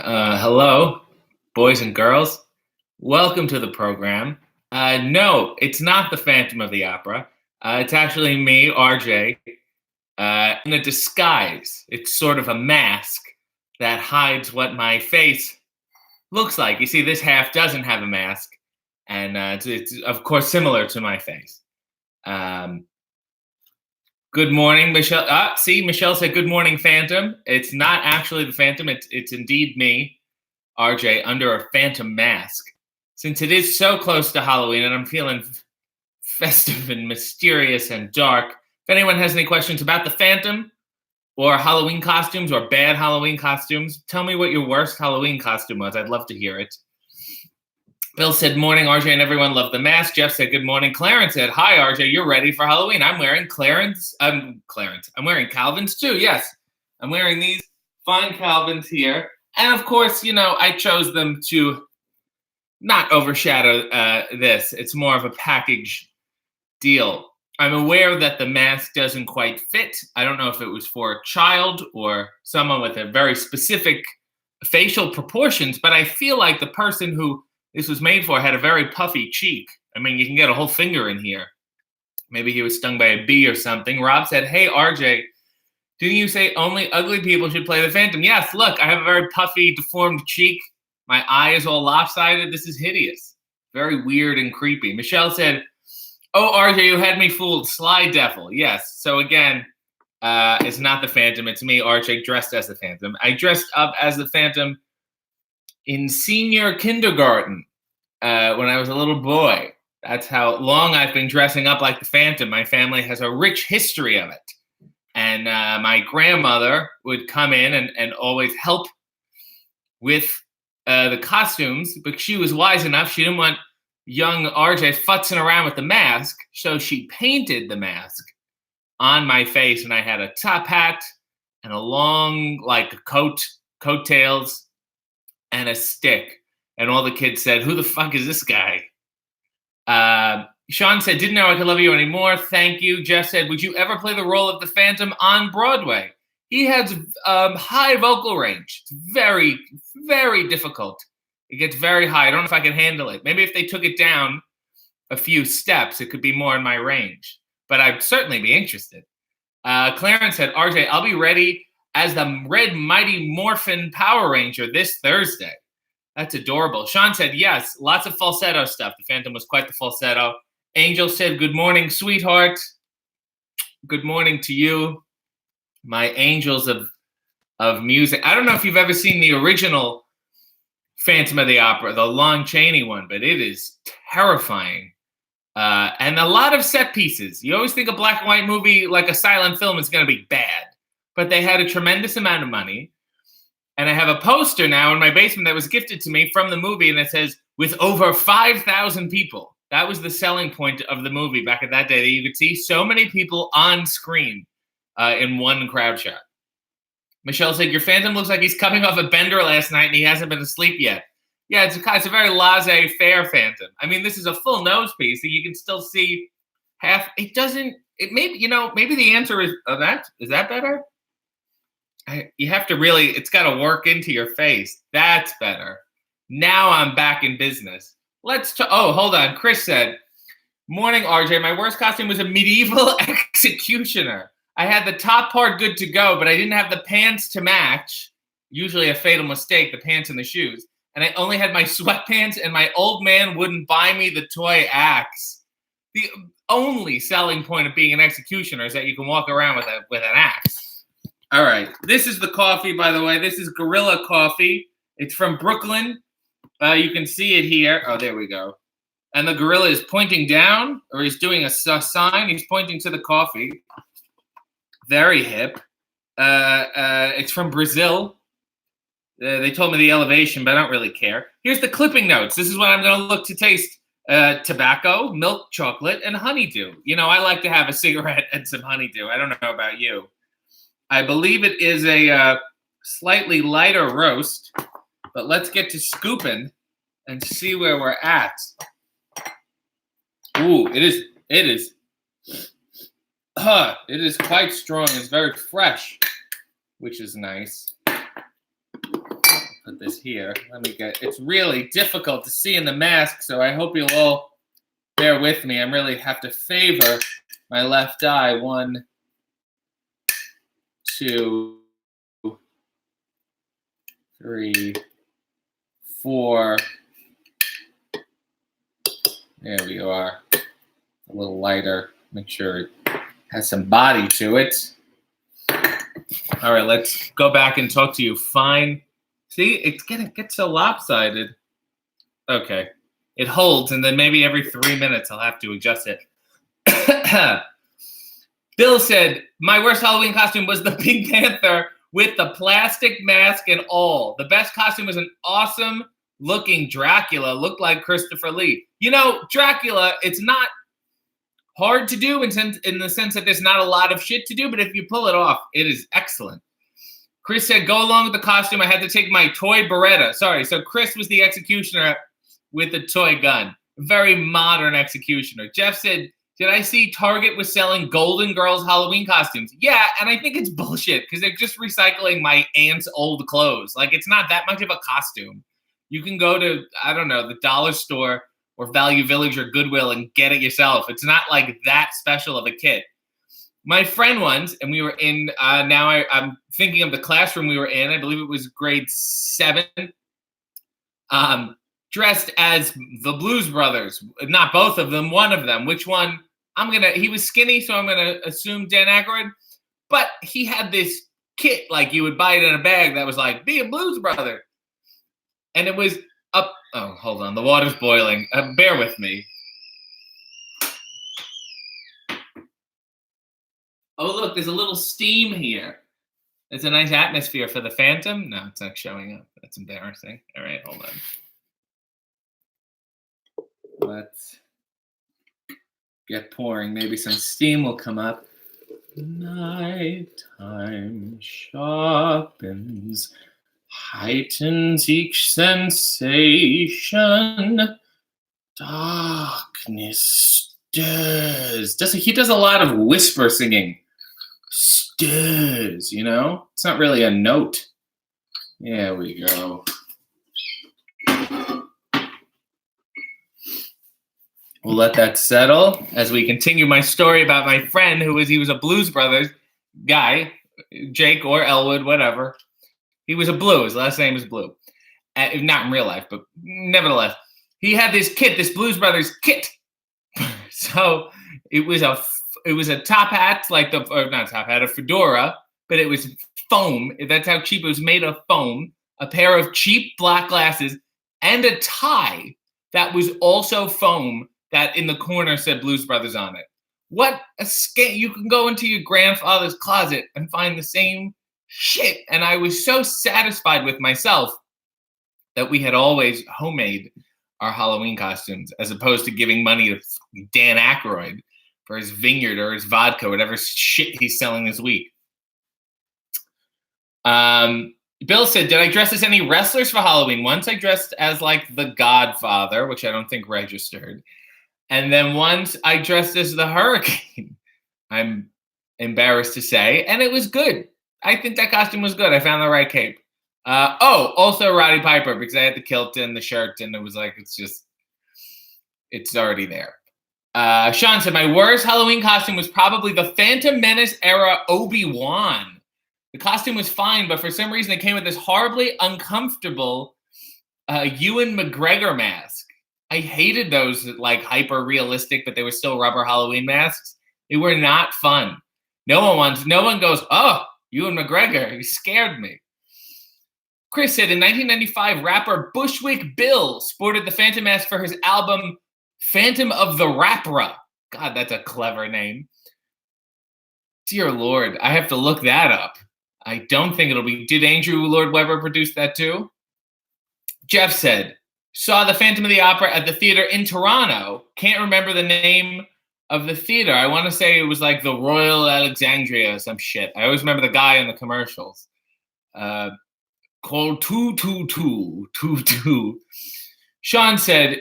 Hello, boys and girls. Welcome to the program. No, it's not the Phantom of the Opera. It's actually me, RJ, in a disguise. It's sort of a mask that hides what my face looks like. You see, this half doesn't have a mask, and it's of course similar to my face. Um, Good morning, Michelle. See, Michelle said, "Good morning, Phantom." It's not actually the Phantom. It's indeed me. RJ, under a phantom mask. Since it is so close to Halloween and I'm feeling festive and mysterious and dark, if anyone has any questions about the Phantom or Halloween costumes or bad Halloween costumes, tell me what your worst Halloween costume was. I'd love to hear it. Bill said, "Morning, RJ and everyone. Love the mask." Jeff said, "Good morning." Clarence said, "Hi, RJ. You're ready for Halloween." I'm wearing Clarence. I'm wearing Calvins too. Yes, I'm wearing these fine Calvins here. And of course, I chose them to not overshadow this. It's more of a package deal. I'm aware that the mask doesn't quite fit. I don't know if it was for a child or someone with a very specific facial proportions, but I feel like the person who this was made for had a very puffy cheek. I mean, you can get a whole finger in here. Maybe he was stung by a bee or something. Rob said, "Hey, RJ, didn't you say only ugly people should play the Phantom?" Yes, look, I have a very puffy, deformed cheek. My eye is all lopsided. This is hideous. Very weird and creepy. Michelle said, "Oh, RJ, you had me fooled. Sly Devil." Yes. So again, it's not the Phantom. It's me, RJ, dressed as the Phantom. I dressed up as the Phantom in senior kindergarten when I was a little boy. That's how long I've been dressing up like the Phantom. My family has a rich history of it. And my grandmother would come in and always help with the costumes, but she was wise enough. She didn't want young RJ futzing around with the mask, so she painted the mask on my face, and I had a top hat and a long, coattails, and a stick. And all the kids said, "Who the fuck is this guy?" Sean said, "Didn't know I could love you anymore. Thank you." Jeff said, "Would you ever play the role of the Phantom on Broadway?" He has high vocal range. It's very, very difficult. It gets very high. I don't know if I can handle it. Maybe if they took it down a few steps, it could be more in my range. But I'd certainly be interested. Clarence said, "RJ, I'll be ready as the Red Mighty Morphin Power Ranger this Thursday." That's adorable. Sean said, "Yes, lots of falsetto stuff. The Phantom was quite the falsetto." Angel said, "Good morning, sweetheart." Good morning to you, my angels of music. I don't know if you've ever seen the original Phantom of the Opera, the Lon Chaney one, but it is terrifying. And a lot of set pieces. You always think a black and white movie, like a silent film, is going to be bad. But they had a tremendous amount of money. And I have a poster now in my basement that was gifted to me from the movie, and it says, "With over 5,000 people." That was the selling point of the movie back at that day, that you could see so many people on screen in one crowd shot. Michelle said, "Your Phantom looks like he's coming off a bender last night and he hasn't been asleep yet." Yeah, it's a very laissez-faire Phantom. I mean, this is a full nose piece, so you can still see half. It doesn't. It maybe the answer is that. Is that better? You have to really. It's got to work into your face. That's better. Now I'm back in business. Oh, hold on. Chris said, "Morning, RJ. My worst costume was a medieval executioner. I had the top part good to go, but I didn't have the pants to match. Usually a fatal mistake, the pants and the shoes. And I only had my sweatpants, and my old man wouldn't buy me the toy axe." The only selling point of being an executioner is that you can walk around with an axe. All right. This is the coffee, by the way. This is Gorilla Coffee. It's from Brooklyn. You can see it here. Oh, there we go. And the gorilla is pointing down, or he's doing a sign. He's pointing to the coffee. Very hip. It's from Brazil. They told me the elevation, but I don't really care. Here's the clipping notes. This is what I'm going to look to taste. Tobacco, milk chocolate, and honeydew. I like to have a cigarette and some honeydew. I don't know about you. I believe it is a slightly lighter roast, but let's get to scooping and see where we're at. Ooh, it is. It is quite strong. It's very fresh, which is nice. Put put this here. It's really difficult to see in the mask, so I hope you'll all bear with me. I really have to favor my left eye. 1, 2, 3, 4. There we are. A little lighter. Make sure it has some body to it. All right, let's go back and talk to you. Fine. See, it gets so lopsided. Okay. It holds, and then maybe every 3 minutes I'll have to adjust it. Bill said, my worst Halloween costume was the Pink Panther with the plastic mask and all. The best costume was an awesome-looking Dracula. Looked like Christopher Lee. You know, Dracula, it's not hard to do in the sense that there's not a lot of shit to do, but if you pull it off, it is excellent. Chris said, go along with the costume. I had to take my toy Beretta. Sorry, so Chris was the executioner with the toy gun. Very modern executioner. Jeff said, did I see Target was selling Golden Girls Halloween costumes? Yeah, and I think it's bullshit because they're just recycling my aunt's old clothes. Like, it's not that much of a costume. You can go to, I don't know, the dollar store or Value Village or Goodwill and get it yourself. It's not like that special of a kit. My friend once, and we were in, I'm thinking of the classroom we were in, I believe it was grade 7, dressed as the Blues Brothers. Not both of them, one of them. Which one? He was skinny, so I'm going to assume Dan Aykroyd. But he had this kit, like you would buy it in a bag that was like, be a Blues Brother. And it was up, oh, hold on, the water's boiling. Bear with me. Oh, look, there's a little steam here. It's a nice atmosphere for the Phantom. No, it's not showing up. That's embarrassing. All right, hold on. Let's get pouring. Maybe some steam will come up. Nighttime sharpens, heightens each sensation. Darkness stirs. He does a lot of whisper singing. Stirs, you know? It's not really a note. There we go. We'll let that settle as we continue my story about my friend he was a Blues Brothers guy, Jake or Elwood, whatever. He was a Blue. His last name is Blue. Not in real life, but nevertheless. He had this kit, this Blues Brothers kit. So it was a top hat, not top hat, a fedora, but it was foam. That's how cheap it was, made of foam. A pair of cheap black glasses and a tie that was also foam that in the corner said Blues Brothers on it. What a scam. You can go into your grandfather's closet and find the same shit. And I was so satisfied with myself that we had always homemade our Halloween costumes as opposed to giving money to Dan Aykroyd for his vineyard or his vodka, whatever shit he's selling this week. Bill said, did I dress as any wrestlers for Halloween? Once I dressed as like the Godfather, which I don't think registered. And then once I dressed as the Hurricane, I'm embarrassed to say, and it was good. I think that costume was good. I found the right cape. Also Roddy Piper, because I had the kilt and the shirt, and it was like, it's already there. Sean said, my worst Halloween costume was probably the Phantom Menace era Obi-Wan. The costume was fine, but for some reason it came with this horribly uncomfortable Ewan McGregor mask. I hated those like hyper realistic, but they were still rubber Halloween masks. They were not fun. No one goes, oh, Ewan McGregor, you scared me. Chris said in 1995, rapper Bushwick Bill sported the Phantom mask for his album Phantom of the Rapra. God, that's a clever name. Dear Lord, I have to look that up. I don't think it'll be. Did Andrew Lloyd Webber produce that too? Jeff said, saw the Phantom of the Opera at the theater in Toronto. Can't remember the name of the theater. I want to say it was like the Royal Alexandria or some shit. I always remember the guy in the commercials. Called 22222. Sean said,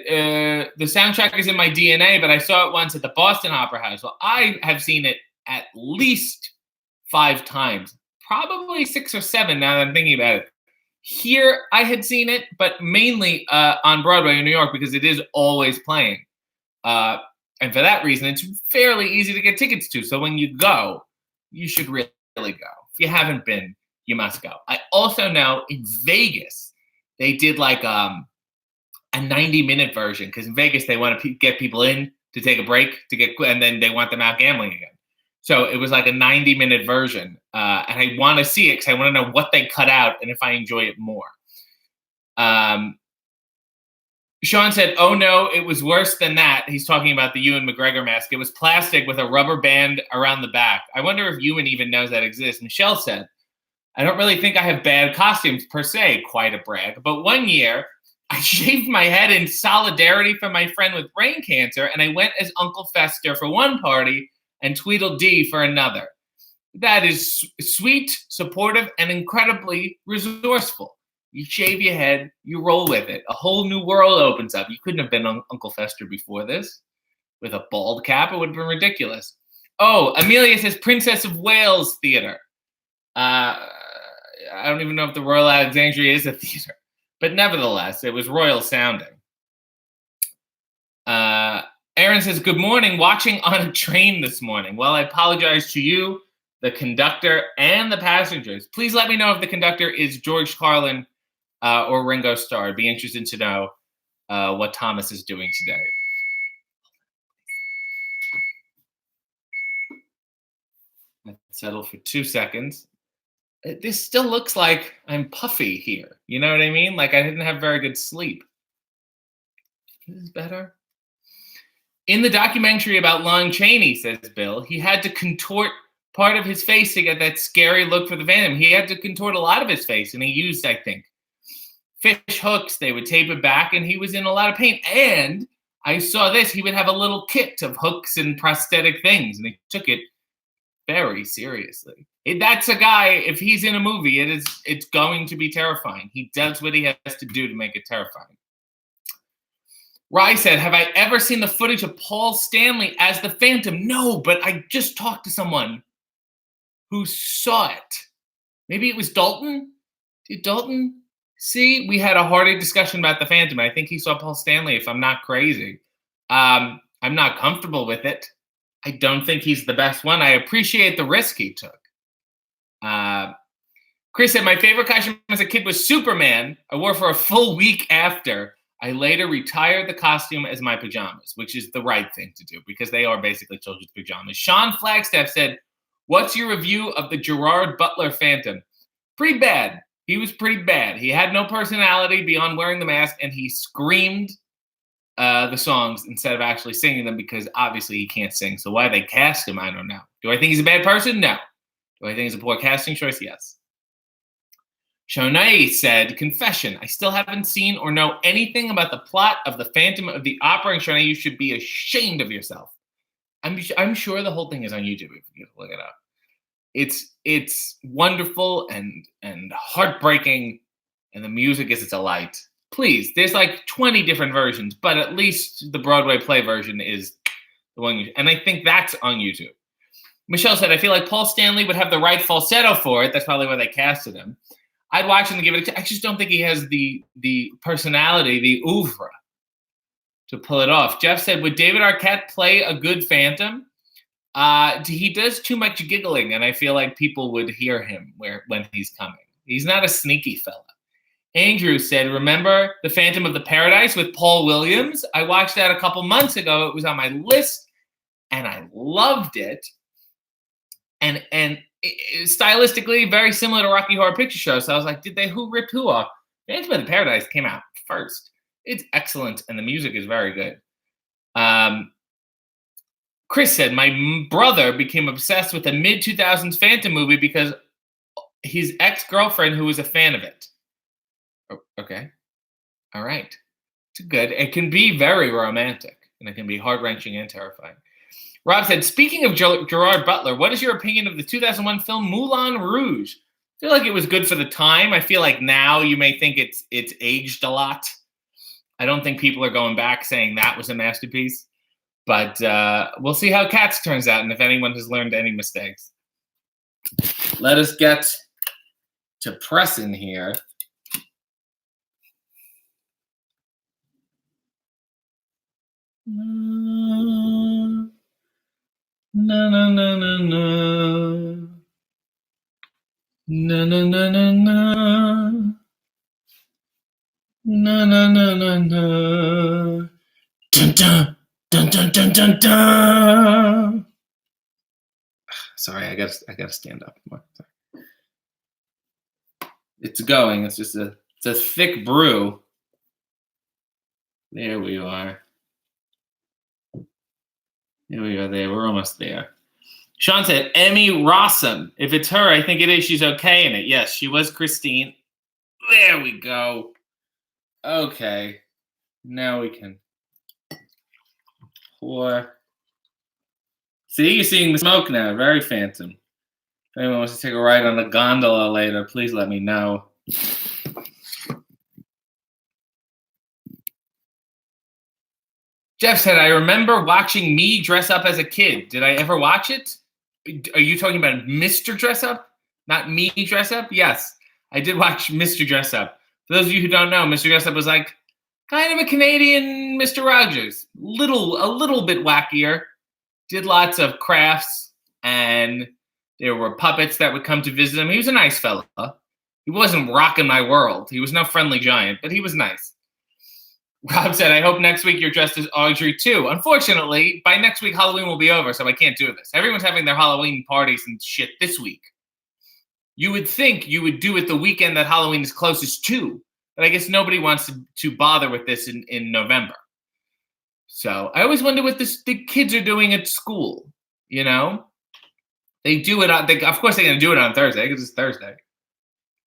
the soundtrack is in my DNA, but I saw it once at the Boston Opera House. Well, I have seen it at least 5 times. Probably 6 or 7 now that I'm thinking about it. Here, I had seen it, but mainly on Broadway in New York because it is always playing. And for that reason, it's fairly easy to get tickets to. So when you go, you should really go. If you haven't been, you must go. I also know in Vegas, they did like a 90-minute version because in Vegas, they want to get people in to take a break and then they want them out gambling again. So it was like a 90-minute version. And I want to see it because I want to know what they cut out and if I enjoy it more. Sean said, "Oh no, it was worse than that." He's talking about the Ewan McGregor mask. It was plastic with a rubber band around the back. I wonder if Ewan even knows that exists. Michelle said, "I don't really think I have bad costumes per se," quite a brag. But one year, I shaved my head in solidarity for my friend with brain cancer, and I went as Uncle Fester for one party and Tweedledee for another. That is sweet, supportive, and incredibly resourceful. You shave your head, you roll with it. A whole new world opens up. You couldn't have been Uncle Fester before this. With a bald cap, it would have been ridiculous. Oh, Amelia says Princess of Wales Theater. I don't even know if the Royal Alexandria is a theater. But nevertheless, it was royal sounding. Aaron says, "Good morning. Watching on a train this morning. Well, I apologize to you, the conductor, and the passengers. Please let me know if the conductor is George Carlin or Ringo Starr. I'd be interested to know what Thomas is doing today." Let's settle for 2 seconds. This still looks like I'm puffy here. You know what I mean? Like I didn't have very good sleep. This is better. In the documentary about Lon Chaney, says Bill, he had to contort part of his face to get that scary look for the Phantom. He had to contort a lot of his face, and he used, I think, fish hooks. They would tape it back, and he was in a lot of pain. And I saw this. He would have a little kit of hooks and prosthetic things, and he took it very seriously. That's a guy, if he's in a movie, it's going to be terrifying. He does what he has to do to make it terrifying. Rye said, "Have I ever seen the footage of Paul Stanley as the Phantom?" No, but I just talked to someone who saw it. Maybe it was Dalton? Did Dalton see? We had a hearty discussion about the Phantom. I think he saw Paul Stanley, if I'm not crazy. I'm not comfortable with it. I don't think he's the best one. I appreciate the risk he took. Chris said, "My favorite costume as a kid was Superman. I wore for a full week after. I later retired the costume as my pajamas," which is the right thing to do because they are basically children's pajamas. Sean Flagstaff said, "What's your review of the Gerard Butler Phantom?" Pretty bad. He was pretty bad. He had no personality beyond wearing the mask, and he screamed the songs instead of actually singing them because obviously he can't sing. So why they cast him, I don't know. Do I think he's a bad person? No. Do I think it's a poor casting choice? Yes. Shonai said, "Confession, I still haven't seen or know anything about the plot of the Phantom of the Opera. And Shonai, you should be ashamed of yourself." I'm sure the whole thing is on YouTube if you look it up. It's wonderful and heartbreaking, and the music is a delight. Please, there's like 20 different versions, but at least the Broadway play version is the one, and I think that's on YouTube. Michelle said, "I feel like Paul Stanley would have the right falsetto for it." That's probably why they casted him. I'd watch him and give it I just don't think he has the personality, the oeuvre to pull it off. Jeff said, "Would David Arquette play a good Phantom?" He does too much giggling, and I feel like people would hear him when he's coming. He's not a sneaky fella. Andrew said, "Remember The Phantom of the Paradise with Paul Williams? I watched that a couple months ago. It was on my list, and I loved it. And stylistically very similar to Rocky Horror Picture Show. So I was like, who ripped who off? Phantom of the Paradise came out first. It's excellent, and the music is very good." Chris said, "My brother became obsessed with the mid-2000s Phantom movie because his ex-girlfriend who was a fan of it." Oh, okay. All right. It's good. It can be very romantic, and it can be heart-wrenching and terrifying. Rob said, "Speaking of Gerard Butler, what is your opinion of the 2001 film Moulin Rouge?" I feel like it was good for the time. I feel like now you may think it's aged a lot. I don't think people are going back saying that was a masterpiece. But we'll see how Cats turns out and if anyone has learned any mistakes. Let us get to pressing here. Na na na na na. Na na na na na. Na na na na na. Dun dun dun dun dun dun dun. Sorry, I gotta stand up more. It's going. It's a thick brew. There we are. There we are. There, we're almost there. Sean said, Emmy Rossum. If it's her, I think it is. She's okay in it. Yes, she was Christine. There we go. Okay. Now we can pour. See, you're seeing the smoke now. Very phantom. If anyone wants to take a ride on the gondola later, please let me know. Jeff said, I remember watching Me Dress Up as a kid. Did I ever watch it? Are you talking about Mr. Dress Up? Not Me Dress Up? Yes, I did watch Mr. Dress Up. For those of you who don't know, Mr. Dress Up was like kind of a Canadian Mr. Rogers. A little bit wackier. Did lots of crafts, and there were puppets that would come to visit him. He was a nice fella. He wasn't rocking my world. He was no friendly giant, but he was nice. Rob said, I hope next week you're dressed as Audrey too. Unfortunately, by next week, Halloween will be over, so I can't do this. Everyone's having their Halloween parties and shit this week. You would think you would do it the weekend that Halloween is closest to, but I guess nobody wants to bother with this in November. So I always wonder what the kids are doing at school, you know? They do it of course they're going to do it on Thursday because it's Thursday.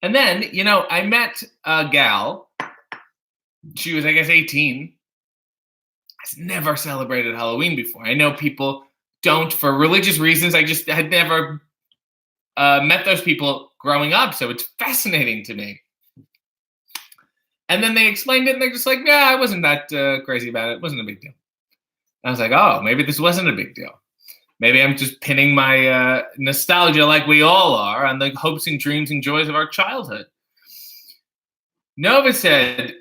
And then, I met a gal. She was, I guess, 18. Has never celebrated Halloween before. I know people don't for religious reasons. I just had never met those people growing up, so it's fascinating to me. And then they explained it, and they're just like, yeah, I wasn't that crazy about it. It wasn't a big deal. I was like, oh, maybe this wasn't a big deal. Maybe I'm just pinning my nostalgia, like we all are, on the hopes and dreams and joys of our childhood. Nova said,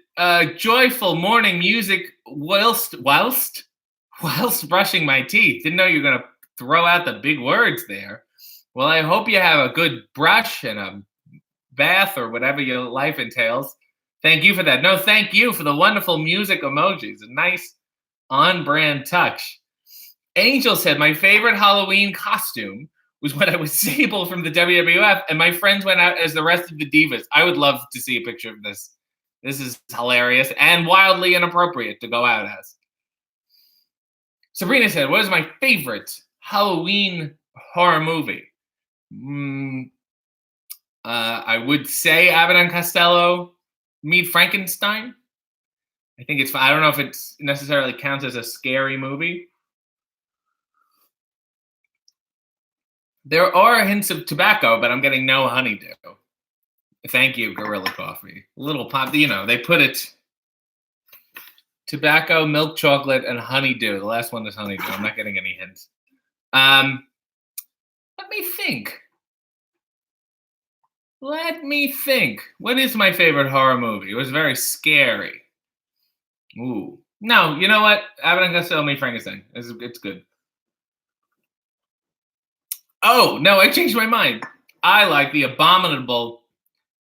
joyful morning music whilst brushing my teeth. Didn't know you were going to throw out the big words there. Well, I hope you have a good brush and a bath or whatever your life entails. Thank you for that. No, thank you for the wonderful music emojis. A nice on-brand touch. Angel said, my favorite Halloween costume was when I was Sable from the WWF and my friends went out as the rest of the divas. I would love to see a picture of this. This is hilarious and wildly inappropriate to go out as. Sabrina said, what is my favorite Halloween horror movie? I would say Abbott and Costello Meet Frankenstein. I don't know if it necessarily counts as a scary movie. There are hints of tobacco, but I'm getting no honeydew. Thank you, Gorilla Coffee. A little pop, they put it tobacco, milk chocolate, and honeydew. The last one is honeydew. I'm not getting any hints. Let me think. What is my favorite horror movie? It was very scary. Ooh. No, you know what? Abbott and Costello Meet Frankenstein. It's good. Oh, no, I changed my mind. I like the abominable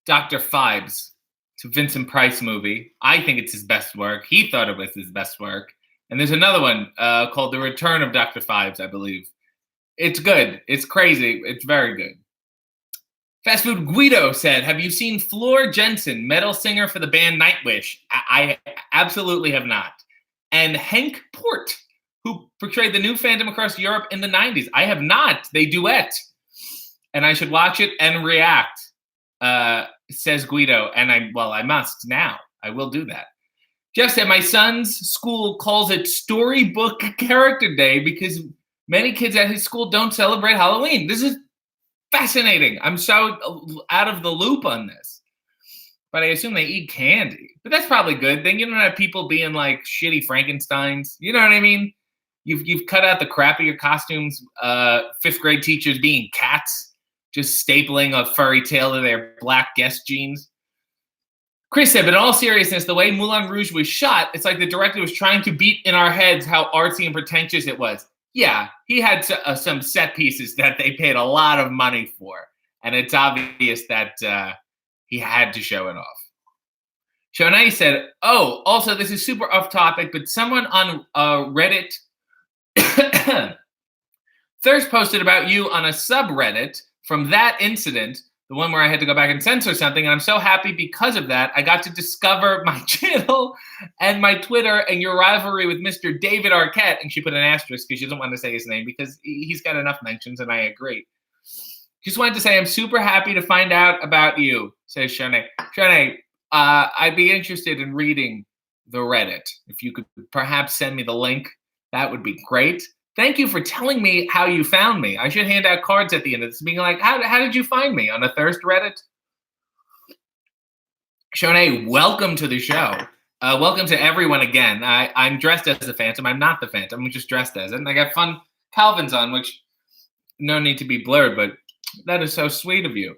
Dr. Phibes. It's a Vincent Price movie. I think it's his best work. He thought it was his best work. And there's another one called The Return of Dr. Phibes, I believe. It's good. It's crazy. It's very good. Fast Food Guido said, have you seen Floor Jensen, metal singer for the band Nightwish? I absolutely have not. And Henk Port, who portrayed the new Phantom across Europe in the 90s. I have not. They duet. And I should watch it and react, says Guido. And I must now. I will do that. Jeff said, my son's school calls it Storybook Character Day because many kids at his school don't celebrate Halloween. This is fascinating. I'm so out of the loop on this. But I assume they eat candy. But that's probably good. Then you don't have people being like shitty Frankensteins. You know what I mean? You've cut out the crappier costumes. Fifth grade teachers being cats, just stapling a furry tail to their black Guess jeans. Chris said, but in all seriousness, the way Moulin Rouge was shot, it's like the director was trying to beat in our heads how artsy and pretentious it was. Yeah, he had some set pieces that they paid a lot of money for. And it's obvious that he had to show it off. Shonai said, oh, also, this is super off topic, but someone on Reddit Thirst posted about you on a subreddit from that incident, the one where I had to go back and censor something. And I'm so happy because of that. I got to discover my channel and my Twitter and your rivalry with Mr. David Arquette. And she put an asterisk because she doesn't want to say his name because he's got enough mentions, and I agree. Just wanted to say I'm super happy to find out about you, says Shanae. Shanae, I'd be interested in reading the Reddit. If you could perhaps send me the link, that would be great. Thank you for telling me how you found me. I should hand out cards at the end of this, being like, how did you find me? On a Thirst Reddit? Shonay, welcome to the show. Welcome to everyone again. I'm dressed as the Phantom. I'm not the Phantom. I'm just dressed as it. And I got fun Calvins on, which no need to be blurred, but that is so sweet of you.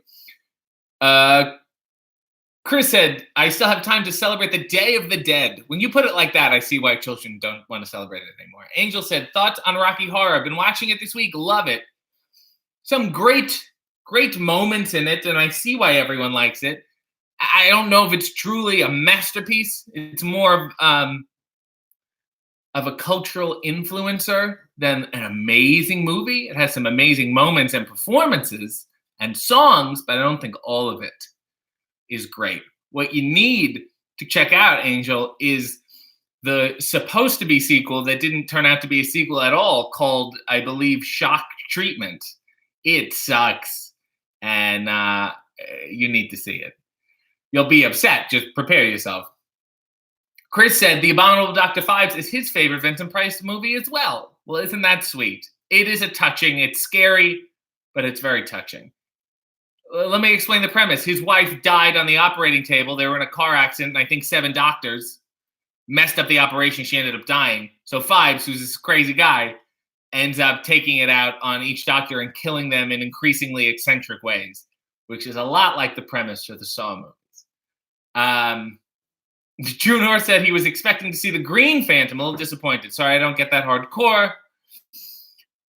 Chris said, I still have time to celebrate the Day of the Dead. When you put it like that, I see why children don't want to celebrate it anymore. Angel said, thoughts on Rocky Horror. I've been watching it this week. Love it. Some great moments in it, and I see why everyone likes it. I don't know if it's truly a masterpiece. It's more of a cultural influencer than an amazing movie. It has some amazing moments and performances and songs, but I don't think all of it is great. What you need to check out, Angel, is the supposed to be sequel that didn't turn out to be a sequel at all, called, I believe, Shock Treatment. It sucks, and you need to see it. You'll be upset. Just prepare yourself. Chris said The Abominable Dr. Phibes is his favorite Vincent Price movie as well. Well, isn't that sweet? It is it's scary, but it's very touching. Let me explain the premise. His wife died on the operating table. They were in a car accident, and I think 7 doctors messed up the operation. She ended up dying. So Phibes, who's this crazy guy, ends up taking it out on each doctor and killing them in increasingly eccentric ways, which is a lot like the premise for the Saw movies. Drew North said he was expecting to see the Green Phantom. A little disappointed. Sorry, I don't get that hardcore.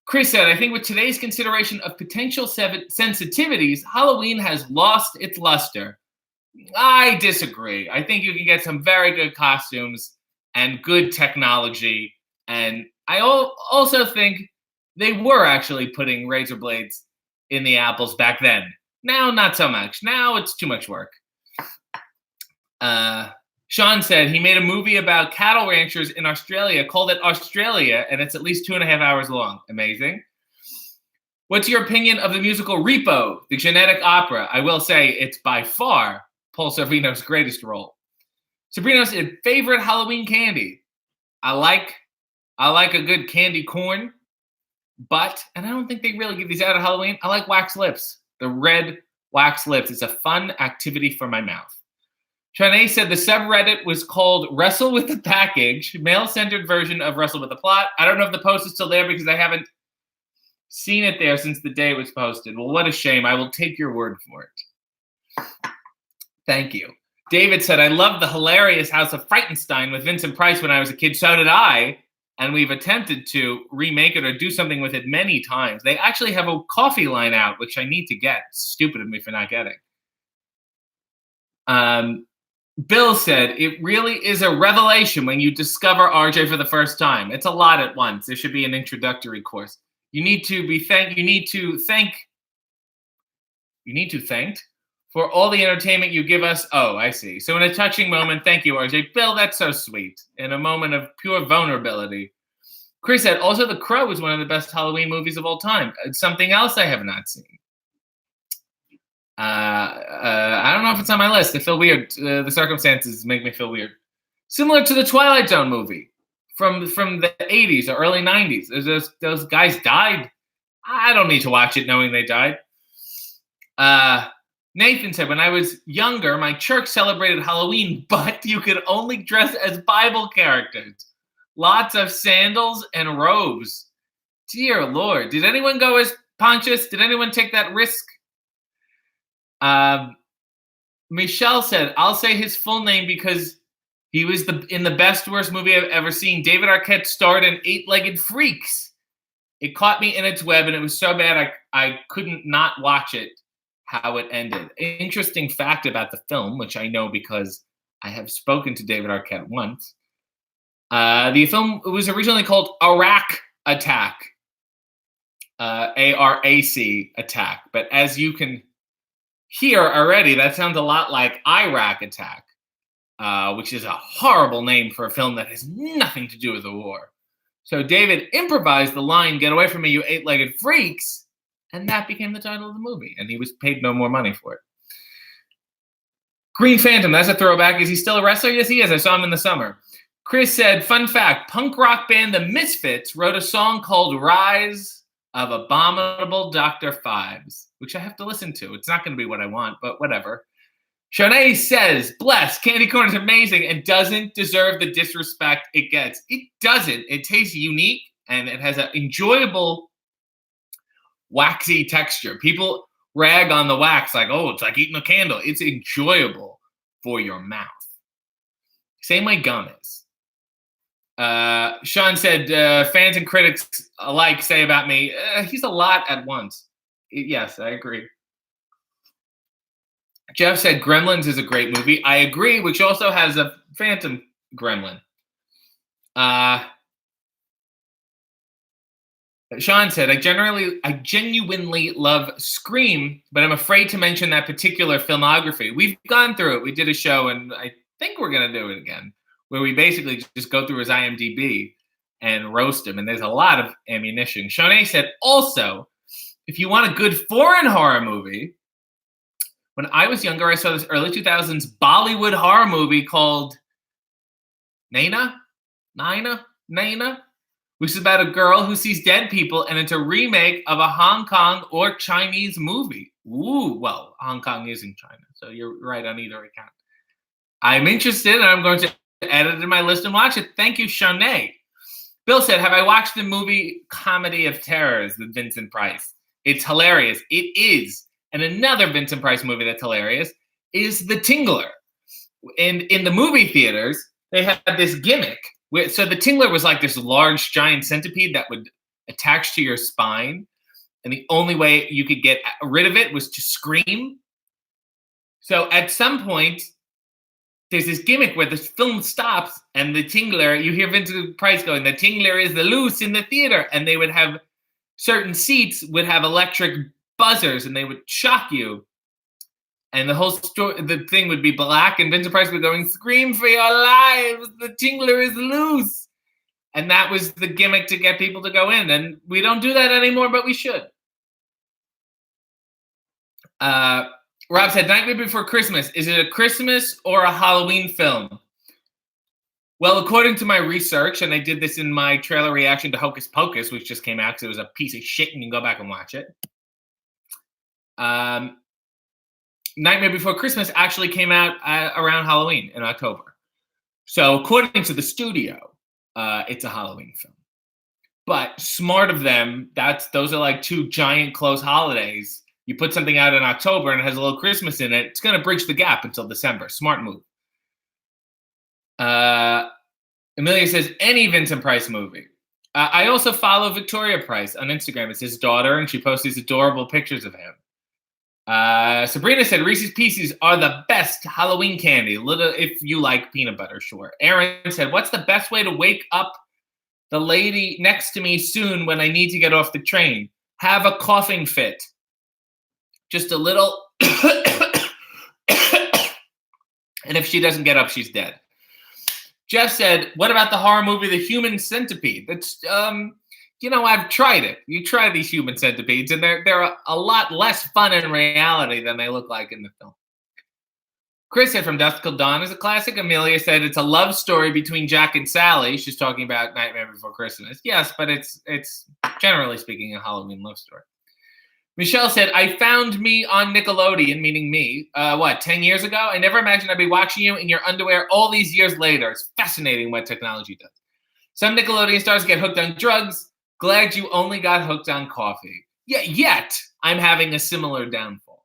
Chris said, I think with today's consideration of potential sensitivities, Halloween has lost its luster. I disagree. I think you can get some very good costumes and good technology. And I also think they were actually putting razor blades in the apples back then. Now, not so much. Now it's too much work. Sean said he made a movie about cattle ranchers in Australia, called it Australia, and it's at least 2.5 hours long. Amazing. What's your opinion of the musical Repo, the genetic opera? I will say it's by far Paul Sorvino's greatest role. Sabrina said, favorite Halloween candy? I like a good candy corn, but, and I don't think they really give these out at Halloween, I like wax lips. The red wax lips. It's a fun activity for my mouth. Shanae said the subreddit was called Wrestle with the Package, male-centered version of Wrestle with the Plot. I don't know if the post is still there because I haven't seen it there since the day it was posted. Well, what a shame. I will take your word for it. Thank you. David said, I loved the hilarious House of Frightenstein with Vincent Price when I was a kid. So did I. And we've attempted to remake it or do something with it many times. They actually have a coffee line out, which I need to get. It's stupid of me for not getting. Bill said, it really is a revelation when you discover RJ for the first time. It's a lot at once. There should be an introductory course. You need to thank for all the entertainment you give us. Oh, I see. So in a touching moment, thank you, RJ. Bill, that's so sweet. In a moment of pure vulnerability. Chris said, also The Crow is one of the best Halloween movies of all time. It's something else I have not seen. I don't know if it's on my list. I feel weird. The circumstances make me feel weird. Similar to the Twilight Zone movie from the 80s or early 90s. Those guys died. I don't need to watch it knowing they died. Nathan said, when I was younger, my church celebrated Halloween, but you could only dress as Bible characters. Lots of sandals and robes. Dear Lord. Did anyone go as Pontius? Did anyone take that risk? Michelle said, I'll say his full name because he was in the best worst movie I've ever seen. David Arquette starred in Eight-Legged Freaks. It caught me in its web, and it was so bad I couldn't not watch it, how it ended. Interesting fact about the film, which I know because I have spoken to David Arquette once. The film was originally called Arac Attack. ARAC Attack. But as you can hear already, that sounds a lot like Iraq Attack, which is a horrible name for a film that has nothing to do with the war. So David improvised the line, "Get away from me, you eight-legged freaks," and that became the title of the movie, and he was paid no more money for it. Green Phantom, that's a throwback. Is he still a wrestler? Yes, he is. I saw him in the summer. Chris said, fun fact, punk rock band The Misfits wrote a song called Rise of Abominable Dr. Fives, which I have to listen to. It's not going to be what I want, but whatever. Shanae says, bless, candy corn is amazing and doesn't deserve the disrespect it gets. It doesn't. It tastes unique, and it has an enjoyable waxy texture. People rag on the wax like, oh, it's like eating a candle. It's enjoyable for your mouth. Same way gum is. Sean said, fans and critics alike say about me, he's a lot at once. Yes, I agree. Jeff said Gremlins is a great movie. I agree, which also has a phantom gremlin. Sean said, I genuinely love Scream, but I'm afraid to mention that particular filmography. We've gone through it. We did a show, and I think we're going to do it again, where we basically just go through his IMDb and roast him, and there's a lot of ammunition. Shanae said, also, if you want a good foreign horror movie, when I was younger, I saw this early 2000s Bollywood horror movie called Naina, which is about a girl who sees dead people, and it's a remake of a Hong Kong or Chinese movie. Ooh, well, Hong Kong is in China, so you're right on either account. I'm interested, and I'm going to add it to my list and watch it. Thank you, Shanae. Bill said, have I watched the movie Comedy of Terrors with Vincent Price? It's hilarious. It is. And another Vincent Price movie that's hilarious is The Tingler. And in the movie theaters, they had this gimmick. So The Tingler was like this large, giant centipede that would attach to your spine. And the only way you could get rid of it was to scream. So at some point, there's this gimmick where the film stops and the Tingler, you hear Vincent Price going, the Tingler is loose in the theater. And they would have certain seats would have electric buzzers and they would shock you. And the whole story, the thing would be black and Vincent Price would be going, scream for your lives, the Tingler is loose. And that was the gimmick to get people to go in. And we don't do that anymore, but we should. Rob said, Nightmare Before Christmas, is it a Christmas or a Halloween film? Well, according to my research, and I did this in my trailer reaction to Hocus Pocus, which just came out because it was a piece of shit, and you can go back and watch it. Nightmare Before Christmas actually came out around Halloween in October. So according to the studio, it's a Halloween film. But smart of them, those are like two giant close holidays. You put something out in October and it has a little Christmas in it, it's going to bridge the gap until December. Smart move. Amelia says, any Vincent Price movie. I also follow Victoria Price on Instagram. It's his daughter, and she posts these adorable pictures of him. Sabrina said, Reese's Pieces are the best Halloween candy. Little if you like peanut butter, sure. Aaron said, what's the best way to wake up the lady next to me soon when I need to get off the train? Have a coughing fit. Just a little. And if she doesn't get up, she's dead. Jeff said, what about the horror movie The Human Centipede? That's, I've tried it. You try these human centipedes, and they're a lot less fun in reality than they look like in the film. Chris said, From Dusk Till Dawn is a classic. Amelia said, it's a love story between Jack and Sally. She's talking about Nightmare Before Christmas. Yes, but it's generally speaking a Halloween love story. Michelle said, I found me on Nickelodeon, meaning me, 10 years ago? I never imagined I'd be watching you in your underwear all these years later. It's fascinating what technology does. Some Nickelodeon stars get hooked on drugs. Glad you only got hooked on coffee. Yet I'm having a similar downfall.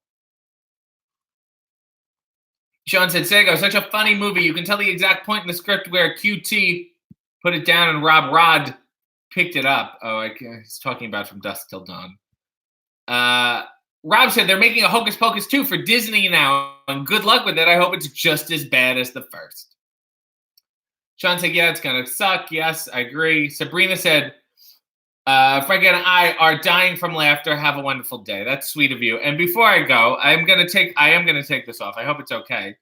Sean said, Sego, such a funny movie. You can tell the exact point in the script where QT put it down and Rob Rod picked it up. Oh, he's talking about From Dusk Till Dawn. Rob said they're making a Hocus Pocus 2 for Disney now, and good luck with it. I hope it's just as bad as the first. Sean said, yeah, it's going to suck. Yes, I agree. Sabrina said, Frank and I are dying from laughter. Have a wonderful day. That's sweet of you. And before I go, I am going to take this off. I hope it's okay.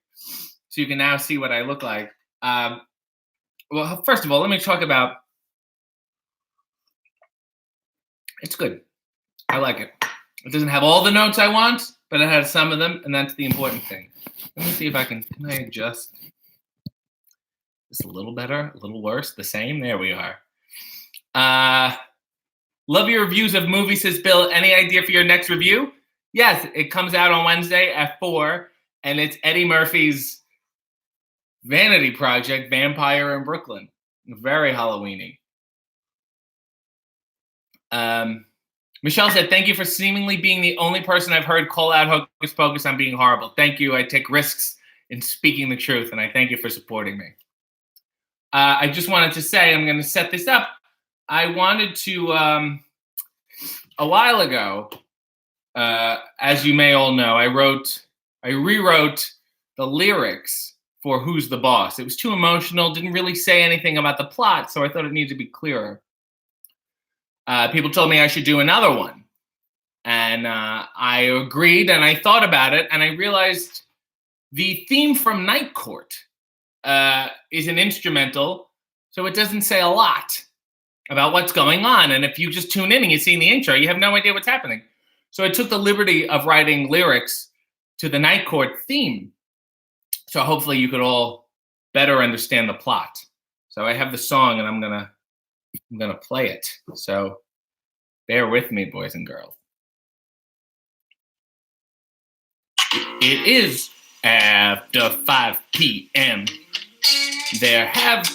So you can now see what I look like. Well, first of all, let me talk about, it's good. I like it. It doesn't have all the notes I want, but it has some of them, and that's the important thing. Let me see if can I adjust this a little better, a little worse, the same? There we are. Love your reviews of movies, says Bill. Any idea for your next review? Yes, it comes out on Wednesday at 4, and it's Eddie Murphy's vanity project, Vampire in Brooklyn. Very Halloween-y. Michelle said, thank you for seemingly being the only person I've heard call out Hocus Pocus on being horrible. Thank you. I take risks in speaking the truth, and I thank you for supporting me. I just wanted to say, I'm going to set this up. I wanted to, a while ago, as you may all know, I rewrote the lyrics for Who's the Boss. It was too emotional, didn't really say anything about the plot, so I thought it needed to be clearer. People told me I should do another one. And I agreed, and I thought about it, and I realized the theme from Night Court is an instrumental, so it doesn't say a lot about what's going on. And if you just tune in and you see in the intro, you have no idea what's happening. So I took the liberty of writing lyrics to the Night Court theme. So hopefully you could all better understand the plot. So I have the song, and I'm gonna play it. So bear with me, boys and girls. It is after 5 p.m. There have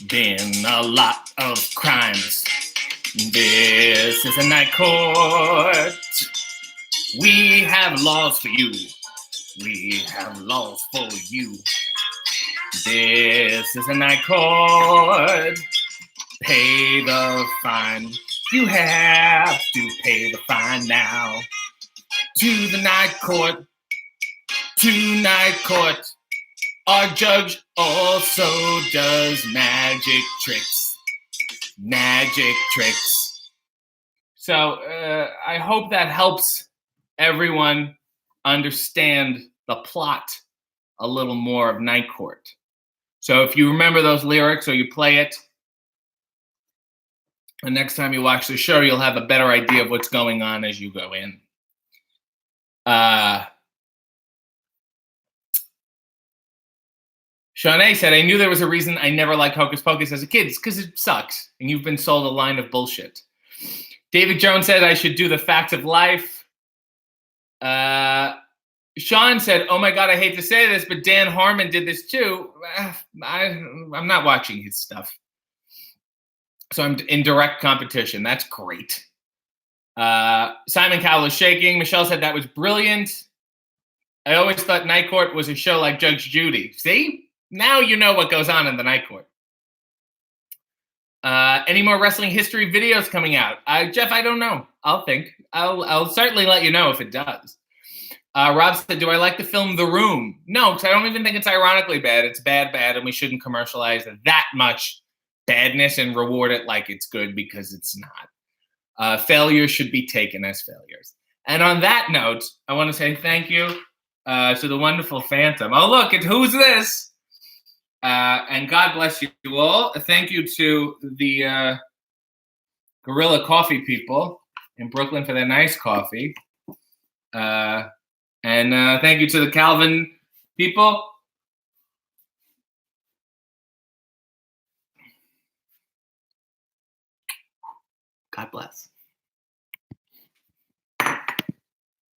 been a lot of crimes. This is a night court. We have laws for you. We have laws for you. This is a night court. Pay the fine. You have to pay the fine now. To the night court. To night court. Our judge also does magic tricks. Magic tricks. So I hope that helps everyone understand the plot a little more of Night Court. So if you remember those lyrics or you play it, the next time you watch the show, you'll have a better idea of what's going on as you go in. Shawnee said, I knew there was a reason I never liked Hocus Pocus as a kid. It's because it sucks, and you've been sold a line of bullshit. David Jones said I should do the facts of life. Sean said, oh my God, I hate to say this, but Dan Harmon did this too. I'm not watching his stuff. So I'm in direct competition. That's great. Simon Cowell is shaking. Michelle said that was brilliant. I always thought Night Court was a show like Judge Judy. See? Now you know what goes on in the Night Court. Any more wrestling history videos coming out? Jeff, I don't know. I'll think. I'll certainly let you know if it does. Rob said, do I like the film The Room? No, because I don't even think it's ironically bad. It's bad, and we shouldn't commercialize that much badness and reward it like it's good, because it's not. Failures should be taken as failures. And on that note, I want to say thank you to the wonderful Phantom. Oh, look, who's this? And God bless you all. Thank you to the Gorilla Coffee people in Brooklyn for their nice coffee. And thank you to the Calvin people. God bless.